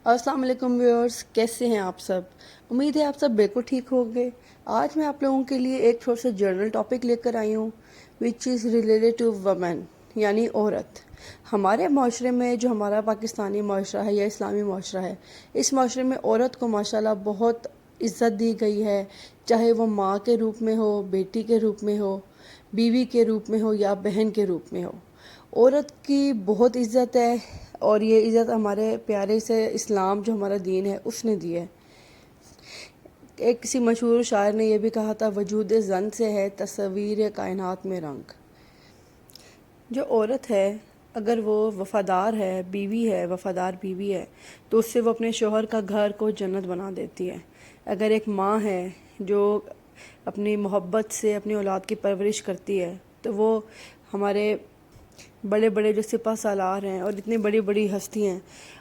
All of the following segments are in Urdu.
السلام علیکم ویورز، کیسے ہیں آپ سب؟ امید ہے آپ سب بالکل ٹھیک ہوں گے۔ آج میں آپ لوگوں کے لیے ایک تھوڑا سا جنرل ٹاپک لے کر آئی ہوں وچ از ریلیٹڈ ٹو ویمن، یعنی عورت۔ ہمارے معاشرے میں جو ہمارا پاکستانی معاشرہ ہے یا اسلامی معاشرہ ہے، اس معاشرے میں عورت کو ماشاءاللہ بہت عزت دی گئی ہے، چاہے وہ ماں کے روپ میں ہو، بیٹی کے روپ میں ہو، بیوی کے روپ میں ہو یا بہن کے روپ میں ہو۔ عورت کی بہت عزت ہے، اور یہ عزت ہمارے پیارے سے اسلام جو ہمارا دین ہے اس نے دی ہے۔ ایک کسی مشہور شاعر نے یہ بھی کہا تھا، وجود زن سے ہے تصویر کائنات میں رنگ۔ جو عورت ہے اگر وہ وفادار ہے، بیوی ہے، وفادار بیوی ہے، تو اس سے وہ اپنے شوہر کا گھر کو جنت بنا دیتی ہے۔ اگر ایک ماں ہے جو اپنی محبت سے اپنی اولاد کی پرورش کرتی ہے، تو وہ ہمارے بڑے بڑے جو سپہ سالار ہیں اور اتنی بڑی بڑی ہستی ہیں،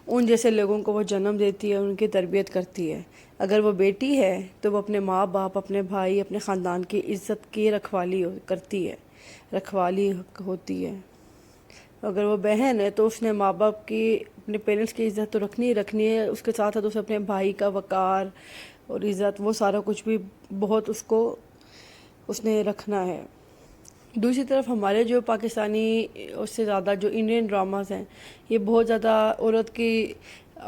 ان جیسے لوگوں کو وہ جنم دیتی ہے، ان کی تربیت کرتی ہے۔ اگر وہ بیٹی ہے تو وہ اپنے ماں باپ، اپنے بھائی، اپنے خاندان کی عزت کی رکھوالی کرتی ہے، رکھوالی ہوتی ہے۔ اگر وہ بہن ہے تو اس نے ماں باپ کی، اپنے پیرنٹس کی عزت تو رکھنی ہی رکھنی ہے، اس کے ساتھ ساتھ اسے اپنے بھائی کا وقار اور عزت، وہ سارا کچھ بھی بہت اس نے رکھنا ہے۔ دوسری طرف ہمارے جو پاکستانی، اس سے زیادہ جو انڈین ڈراماز ہیں، یہ بہت زیادہ عورت کی،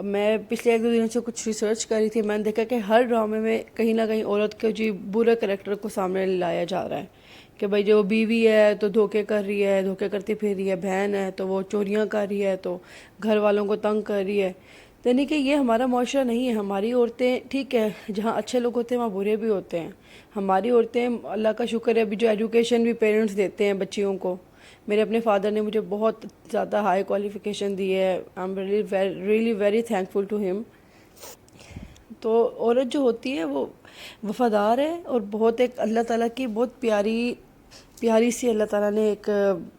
میں پچھلے ایک دو دنوں سے کچھ ریسرچ کر رہی تھی، میں نے دیکھا کہ ہر ڈرامے میں کہیں نہ کہیں عورت کے جی برے کریکٹر کو سامنے لایا جا رہا ہے کہ بھائی جو بیوی ہے تو دھوکے کر رہی ہے، دھوکے کرتی پھر رہی ہے، بہن ہے تو وہ چوریاں کر رہی ہے، تو گھر والوں کو تنگ کر رہی ہے۔ یعنی کہ یہ ہمارا معاشرہ نہیں ہے۔ ہماری عورتیں ٹھیک ہے، جہاں اچھے لوگ ہوتے ہیں وہاں برے بھی ہوتے ہیں۔ ہماری عورتیں، اللہ کا شکر ہے، ابھی جو ایجوکیشن بھی پیرنٹس دیتے ہیں بچیوں کو، میرے اپنے فادر نے مجھے بہت زیادہ ہائی کوالیفیکیشن دی ہے، I am really very thankful to ہم۔ تو عورت جو ہوتی ہے وہ وفادار ہے، اور بہت ایک اللہ تعالیٰ کی بہت پیاری سی اللہ تعالیٰ نے ایک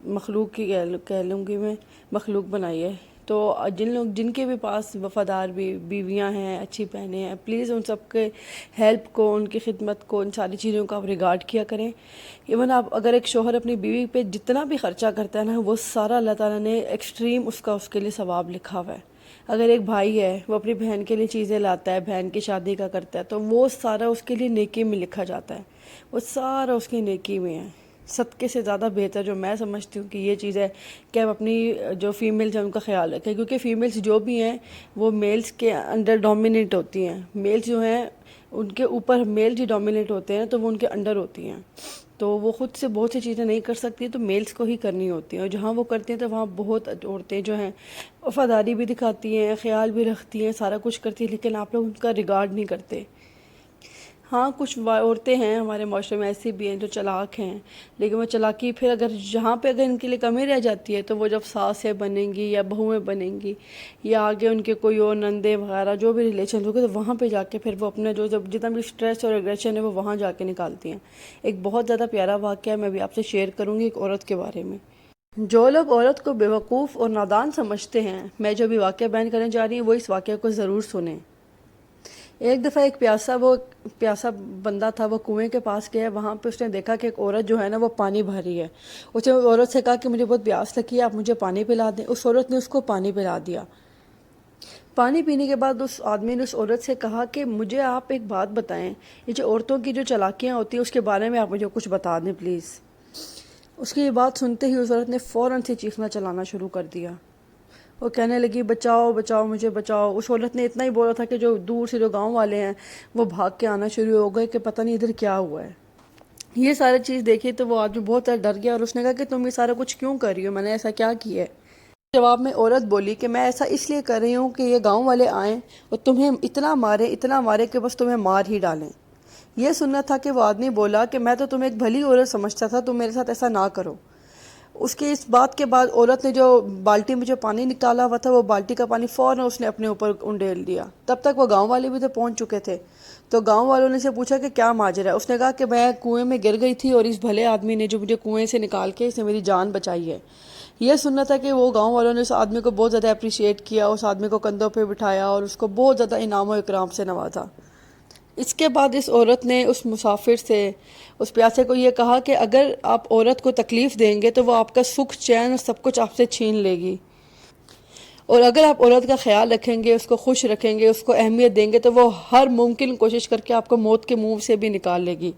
مخلوق کی کہہ لوں گی میں، مخلوق بنائی ہے۔ تو جن کے بھی پاس وفادار بیویاں ہیں، اچھی بہنیں ہیں، پلیز ان سب کے ہیلپ کو، ان کی خدمت کو، ان ساری چیزوں کا آپ ریگارڈ کیا کریں۔ ایون آپ اگر ایک شوہر اپنی بیوی پہ جتنا بھی خرچہ کرتا ہے نا، وہ سارا اللہ تعالیٰ نے ایکسٹریم اس کے لیے ثواب لکھا ہوا ہے۔ اگر ایک بھائی ہے، وہ اپنی بہن کے لیے چیزیں لاتا ہے، بہن کی شادی کا کرتا ہے، تو وہ سارا اس کے لیے نیکی میں لکھا جاتا ہے، وہ سارا اس کی نیکی میں ہے۔ صدقے سے زیادہ بہتر جو میں سمجھتی ہوں کہ یہ چیز ہے کہ آپ اپنی جو فیمیلز ہیں ان کا خیال رکھیں، کیونکہ فیمیلز جو بھی ہیں وہ میلز کے انڈر ڈومینیٹ ہوتی ہیں۔ میلز جو ہیں ان کے اوپر میل جو ڈومینیٹ ہوتے ہیں تو وہ ان کے انڈر ہوتی ہیں، تو وہ خود سے بہت سی چیزیں نہیں کر سکتی، تو میلز کو ہی کرنی ہوتی ہیں، اور جہاں وہ کرتے ہیں تو وہاں بہت عورتیں جو ہیں وفاداری بھی دکھاتی ہیں، خیال بھی رکھتی ہیں، سارا کچھ کرتی ہیں، لیکن آپ لوگ ان کا ریگارڈ نہیں کرتے۔ ہاں، کچھ عورتیں ہیں ہمارے معاشرے میں ایسی بھی ہیں جو چلاک ہیں، لیکن وہ چلاکی پھر اگر ان کے لیے کمی رہ جاتی ہے تو وہ جب ساسیں بنیں گی یا بہویں بنیں گی، یا آگے ان کے کوئی اور نندے وغیرہ جو بھی ریلیشن ہوگے، تو وہاں پہ جا کے پھر وہ اپنا جتنا بھی اسٹریس اور ایگریشن ہے وہ وہاں جا کے نکالتی ہیں۔ ایک بہت زیادہ پیارا واقعہ میں بھی آپ سے شیئر کروں گی ایک عورت کے بارے میں۔ جو لوگ عورت کو بیوقوف اور نادان سمجھتے ہیں، میں جو بھی واقعہ بیان کرنے جا رہی ہوں وہ اس واقعہ کو ضرور سنیں۔ ایک دفعہ ایک پیاسا بندہ تھا، وہ کنویں کے پاس گیا، وہاں پہ اس نے دیکھا کہ ایک عورت جو ہے نا وہ پانی بھر رہی ہے۔ اس نے عورت سے کہا کہ مجھے بہت پیاس لگی ہے، آپ مجھے پانی پلا دیں۔ اس عورت نے اس کو پانی پلا دیا۔ پانی پینے کے بعد اس آدمی نے اس عورت سے کہا کہ مجھے آپ ایک بات بتائیں، یہ جو عورتوں کی جو چالاکیاں ہوتی ہیں اس کے بارے میں آپ مجھے کچھ بتا دیں پلیز۔ اس کی یہ بات سنتے ہی اس عورت نے فوراً سے چیخنا چلانا شروع کر دیا۔ وہ کہنے لگی، بچاؤ بچاؤ مجھے بچاؤ۔ اس عورت نے اتنا ہی بولا تھا کہ جو دور سے جو گاؤں والے ہیں وہ بھاگ کے آنا شروع ہو گئے کہ پتہ نہیں ادھر کیا ہوا ہے۔ یہ ساری چیز دیکھی تو وہ آدمی بہت زیادہ ڈر گیا، اور اس نے کہا کہ تم یہ سارا کچھ کیوں کر رہی ہو، میں نے ایسا کیا کیا ہے؟ جواب میں عورت بولی کہ میں ایسا اس لیے کر رہی ہوں کہ یہ گاؤں والے آئیں اور تمہیں اتنا مارے کہ بس تمہیں مار ہی ڈالیں۔ یہ سننا تھا کہ وہ آدمی بولا کہ میں تو تمہیں ایک بھلی عورت سمجھتا تھا، تم میرے ساتھ ایسا نہ کرو۔ اس کی اس بات کے بعد عورت نے جو بالٹی میں جو پانی نکالا ہوا تھا، وہ بالٹی کا پانی فوراً اس نے اپنے اوپر انڈیل دیا۔ تب تک وہ گاؤں والے بھی تو پہنچ چکے تھے، تو گاؤں والوں نے سے پوچھا کہ کیا ماجرا ہے۔ اس نے کہا کہ میں کنویں میں گر گئی تھی، اور اس بھلے آدمی نے جو مجھے کنویں سے نکال کے اس نے میری جان بچائی ہے۔ یہ سننا تھا کہ وہ گاؤں والوں نے اس آدمی کو بہت زیادہ اپریشیٹ کیا، اس آدمی کو کندھوں پہ بٹھایا اور اس کو بہت زیادہ انعام و اکرام سے نوازا۔ اس کے بعد اس عورت نے اس مسافر سے، اس پیاسے کو یہ کہا کہ اگر آپ عورت کو تکلیف دیں گے تو وہ آپ کا سکھ چین اور سب کچھ آپ سے چھین لے گی۔ اور اگر آپ عورت کا خیال رکھیں گے، اس کو خوش رکھیں گے، اس کو اہمیت دیں گے، تو وہ ہر ممکن کوشش کر کے آپ کو موت کے منہ سے بھی نکال لے گی۔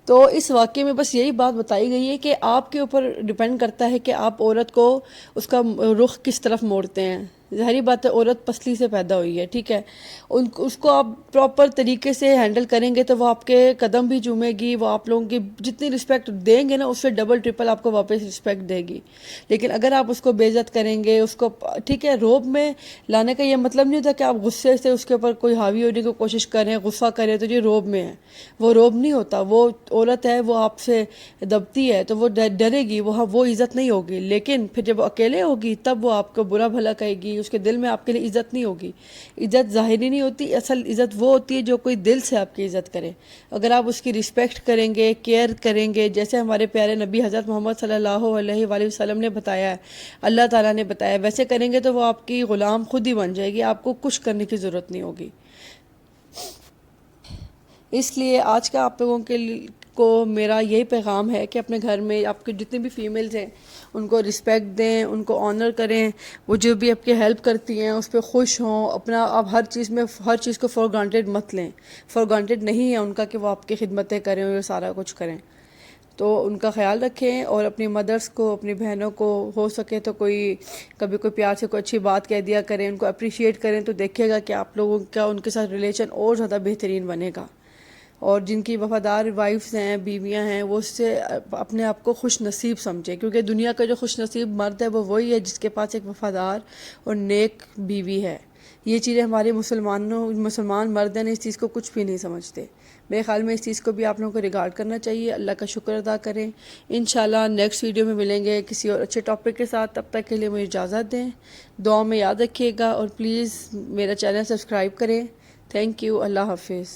تو اس واقعے میں بس یہی بات بتائی گئی ہے کہ آپ کے اوپر ڈپینڈ کرتا ہے کہ آپ عورت کو اس کا رخ کس طرف موڑتے ہیں۔ ظاہری بات ہے، عورت پسلی سے پیدا ہوئی ہے، ٹھیک ہے، اس کو آپ پراپر طریقے سے ہینڈل کریں گے تو وہ آپ کے قدم بھی چومے گی، وہ آپ لوگوں کی جتنی رسپیکٹ دیں گے نا اس سے ڈبل ٹرپل آپ کو واپس رسپیکٹ دے گی۔ لیکن اگر آپ اس کو بے عزت کریں گے، اس کو ٹھیک ہے، روب میں لانے کا یہ مطلب نہیں ہوتا کہ آپ غصے سے اس کے اوپر کوئی حاوی ہونے کی کوشش کریں، غصہ کریں تو یہ روب میں ہے، وہ روب نہیں ہوتا۔ وہ عورت ہے، وہ آپ سے دبتی ہے تو وہ ڈرے گی، وہ عزت نہیں ہوگی۔ لیکن پھر جب وہ اکیلے ہوگی تب وہ آپ کو برا بھلا کہے گی، اس کے دل میں آپ کے لیے عزت نہیں ہوگی۔ عزت ظاہری نہیں ہوتی، اصل عزت وہ ہوتی ہے جو کوئی دل سے آپ کی عزت کرے۔ اگر آپ اس کی رسپیکٹ کریں گے، کیئر کریں گے، جیسے ہمارے پیارے نبی حضرت محمد صلی اللہ علیہ وآلہ وسلم نے بتایا ہے، اللہ تعالیٰ نے بتایا، ویسے کریں گے تو وہ آپ کی غلام خود ہی بن جائے گی، آپ کو کچھ کرنے کی ضرورت نہیں ہوگی۔ اس لیے آج کا آپ لوگوں کو میرا یہی پیغام ہے کہ اپنے گھر میں آپ کے جتنے بھی فیمیلز ہیں ان کو رسپیکٹ دیں، ان کو آنر کریں، وہ جو بھی آپ کی ہیلپ کرتی ہیں اس پہ خوش ہوں۔ اپنا آپ ہر چیز کو فار گرانٹیڈ مت لیں، فار گرانٹیڈ نہیں ہے ان کا کہ وہ آپ کی خدمتیں کریں اور سارا کچھ کریں۔ تو ان کا خیال رکھیں، اور اپنی مدرس کو، اپنی بہنوں کو ہو سکے تو کبھی کوئی پیار سے کوئی اچھی بات کہہ دیا کریں، ان کو اپریشیٹ کریں، تو دیکھے گا کہ آپ لوگوں کا ان کے ساتھ ریلیشن اور زیادہ بہترین بنے گا۔ اور جن کی وفادار وائفز ہیں، بیویاں ہیں، وہ اس سے اپنے آپ کو خوش نصیب سمجھیں، کیونکہ دنیا کا جو خوش نصیب مرد ہے وہ وہی ہے جس کے پاس ایک وفادار اور نیک بیوی ہے۔ یہ چیزیں ہمارے مسلمان مرد ہیں اس چیز کو کچھ بھی نہیں سمجھتے۔ میرے خیال میں اس چیز کو بھی آپ لوگوں کو ریگارڈ کرنا چاہیے، اللہ کا شکر ادا کریں۔ انشاءاللہ نیکسٹ ویڈیو میں ملیں گے کسی اور اچھے ٹاپک کے ساتھ، تب تک کے لیے مجھے اجازت دیں، دعا میں یاد رکھیے گا، اور پلیز میرا چینل سبسکرائب کریں۔ تھینک یو، اللہ حافظ۔